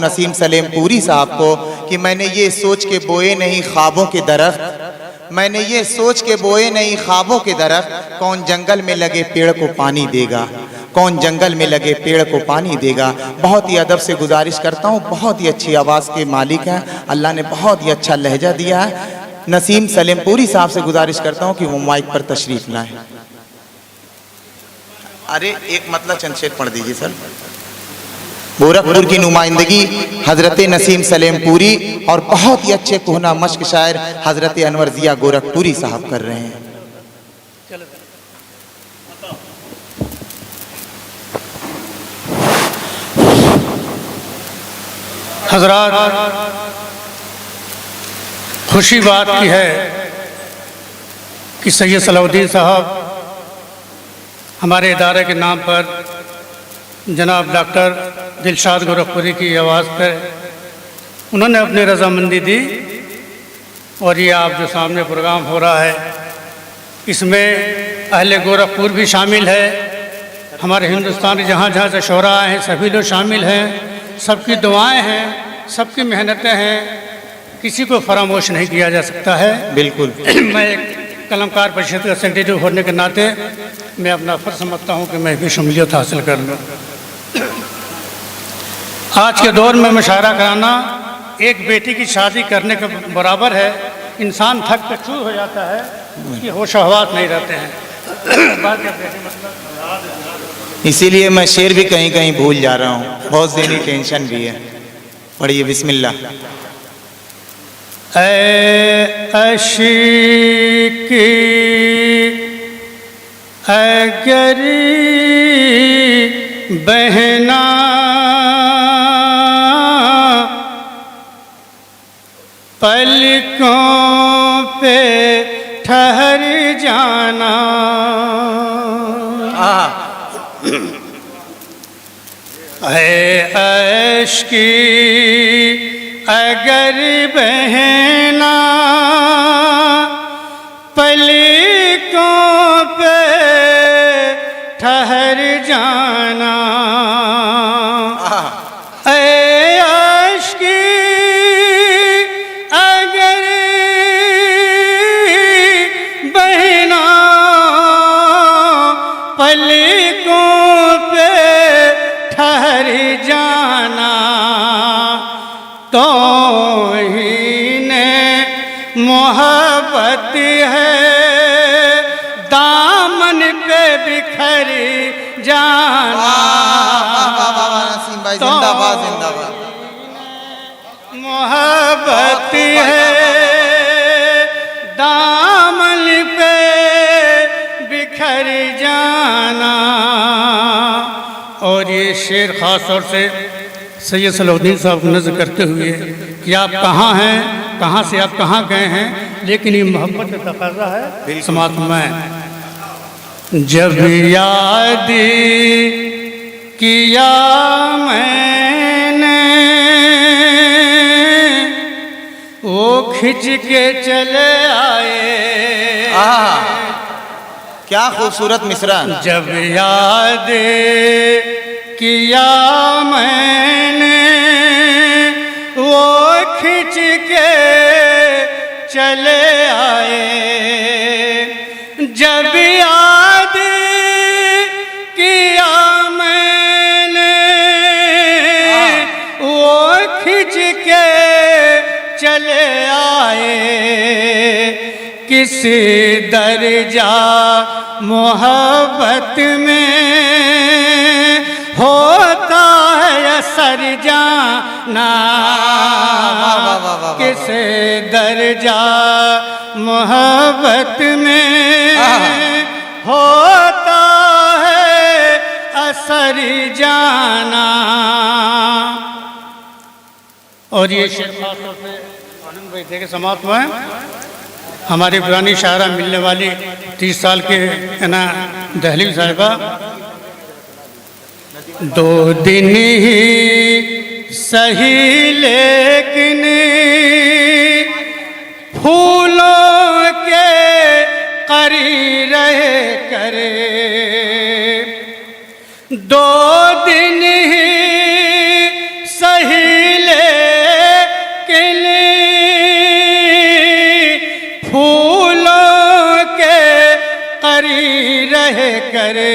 नसीम सलेमपुरी साहब को कि मैंने ये सोच के बोए नहीं ख्वाबों के दरख्त, मैंने ये सोच के बोए नहीं ख्वाबों के दरख्त, कौन जंगल में लगे पेड़ को पानी देगा, कौन जंगल में लगे पेड़ को पानी देगा। बहुत ही अदब से गुजारिश करता हूँ, बहुत ही अच्छी आवाज़ के मालिक हैं, अल्लाह ने बहुत ही अच्छा लहजा दिया है। नसीम सलेमपुरी साहब से गुजारिश करता हूँ कि वो माइक पर तशरीफ लाएं। अरे एक मतलब चंद शेर पढ़ दीजिए सर। गोरखपुर की नुमाइंदगी हजरत नसीम सलेमपुरी और बहुत ही अच्छे कोहना मश्क शायर हजरत अनवर जिया गोरखपुरी साहब कर रहे हैं। हजरात, खुशी बात की है कि सैयद सलाउद्दीन साहब हमारे इदारे के नाम पर जनाब डॉक्टर दिलशाद गोरखपुरी की आवाज़ पर उन्होंने अपनी रजामंदी दी और ये आप जो सामने प्रोग्राम हो रहा है इसमें अहले गोरखपुर भी शामिल है, हमारे हिंदुस्तान के जहाँ जहाँ से शोरा हैं सभी लोग शामिल हैं, सबकी दुआएं हैं, सबकी मेहनतें हैं, किसी को फरामोश नहीं किया जा सकता है। बिल्कुल मैं एक कलमकार परिषद का सेक्रेटरी होने के नाते मैं अपना फर्ज समझता हूँ कि मैं भी शमूलियत हासिल कर लूँ। आज के दौर में मुशायरा कराना एक बेटी की शादी करने के बराबर है। इंसान थक के चूर हो जाता है, उसकी होश हवास नहीं रहते हैं। इसीलिए मैं शेर भी कहीं कहीं भूल जा रहा हूँ, बहुत देनी टेंशन भी है। पढ़िए बिस्मिल्लाह। ऐ अशीकी अगरी बहना पलकों पे ठहर जाना, ऐ अश्की अगर बहना पलकों पे ठहर जाना, ऐ अश्की अगर बहना पलकों पे ठहर जाना, तो ही ने मोहब्बत है दामन पे बिखर जाना, तो मोहब्बत है दामन पे बिखर जाना। और ये शेर ख़ास तौर से सैयद सलाउद्दीन साहब को नज़र करते हुए कि आप कहाँ हैं, कहाँ से आप कहाँ गए हैं, लेकिन ये मोहब्बत का तकाज़ा है समात में। जब याद किया मैंने वो खिंच के चले आए, क्या खूबसूरत मिसरा। जब याद किया मैंने वो खिंच के चले आए, जब याद किया मैंने वो खिंच के चले आए, किस दर्जा मोहब्बत में होता है असर जाना, किस दर्जा मोहब्बत में होता है असर जाना। और ये शेर खास तौर पे आनंद भाई देखे समाप्त हुआ है। हमारी पुरानी शायरा मिलने वाली 30 साल के है ना दहलीज साहिबा, 2 दिन ही सही लेकिन फूलों के करी रहे करे, 2 दिन ही सही रह करे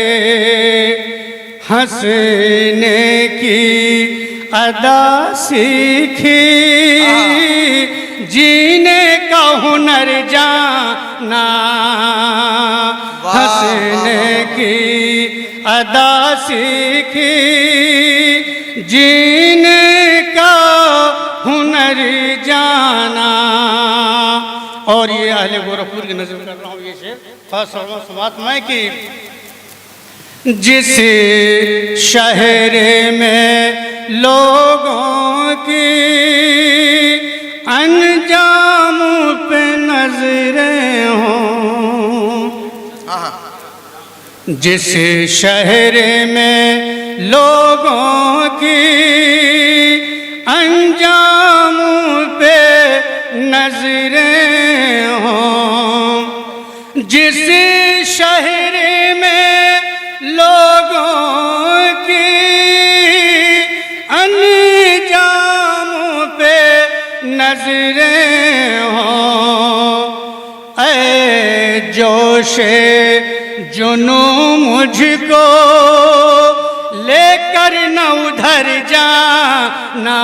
हंसने की अदा सीखी, जीने का हुनर जाना, हंसने की अदा सीखी, जीने का हुनर जाना। और ये अहले गोरखपुर की नज़र कर रहा हूँ ये शेर खास समात में कि जिस शहर में लोगों की अंजाम पे नजरें हों, जिस शहर में लोगों की अंजाम पे नजरें हों, जिस शहर में लोगों की अंजाम पे नजरें हों, ऐ जोशे जुनू मुझको लेकर न उधर जाना,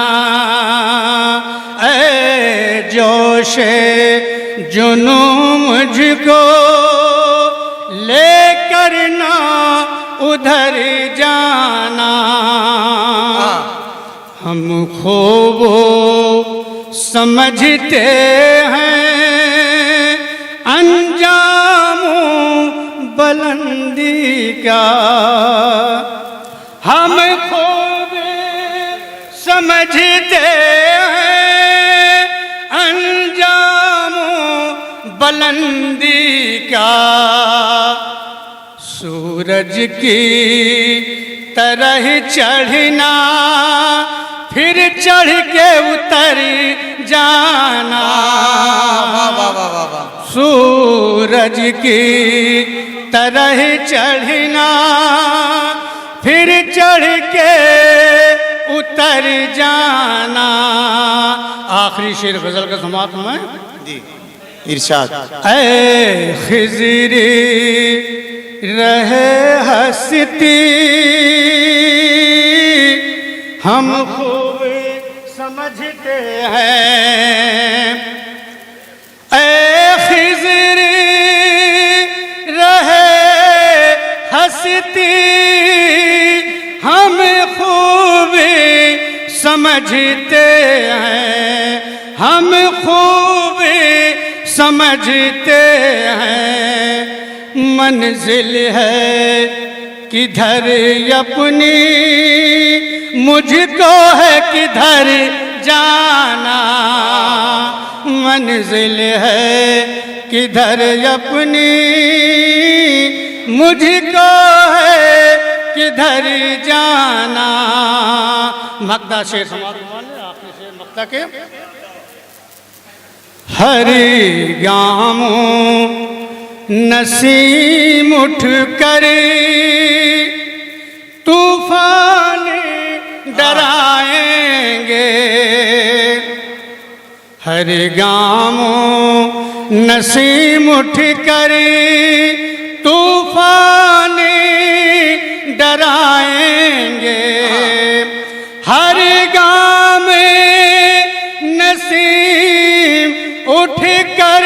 ऐ जोशे जुनू मुझको लेकर न उधर जाना। हम खूब समझते हैं अंजाम बुलंदी का, हम खूब समझते हैं अंजाम बुलंदी का। सूरज की तरह चढ़ना फिर चढ़ के उतर जाना, सूरज की तरह चढ़ना फिर चढ़ के उतर जाना। आखिरी शेर गजल का समाप्त में जी इरशाद। ऐ खिजरी रहे हंसती हम खूब समझते हैं, ऐ खिजरी रहे हंसती हम खूब समझते हैं, हम खूब समझते हैं। मंजिल है किधर अपनी मुझको है किधर जाना, मंजिल है किधर अपनी मुझको है किधर जाना। मक्ता शेर समाज आखिरी शेर मक्ता के। हरि गामों नसीम उठ कर तूफान डराएंगे, हर गामों नसीम उठ कर तूफान डराएंगे, हर गाम नसीम उठ कर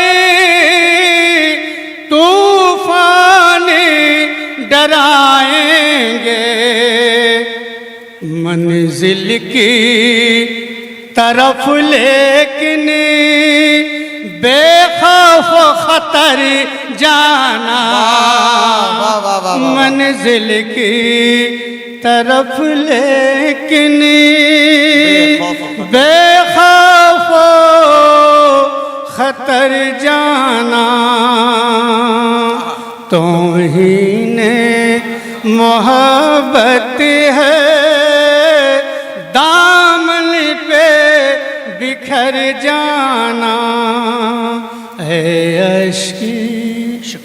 तूफान डराएंगे। मंजिल की तरफ लेकिन बेखौफ खतर जाना, मंजिल की तरफ लेकिन बेखौफ खतर जाना। तो ही ने मोहब्बत है दामन पे बिखर जाना।